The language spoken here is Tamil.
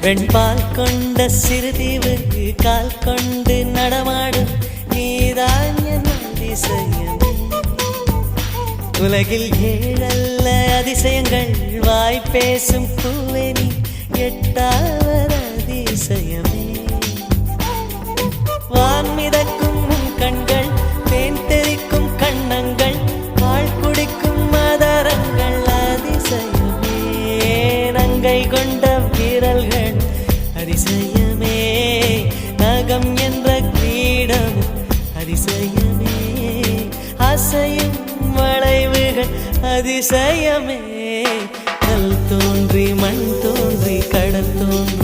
வெண்பால் கொண்ட சிறுதீவு கால் கொண்டு நடமாடும் நீதான் என் அதிசயம். உலகில் ஏழல்ல அதிசயங்கள் வாய் பேசும் பூவெனி எட்டாவது அதிசயமே. வான் மிதக்கும் கண்கள், தேன் தெறிக்கும் கண்ணங்கள், பால் குடிக்கும் மதரங்கள் அதிசயமே. நங்கை கொண்ட வீரல்கள் அதிசயமே. நகம் என்ற கிரீடம் அதிசயமே. அசையும் வளைவுகள் அதிசயமே. கல் தோன்றி மண் தோன்றி கடல் தோன்றி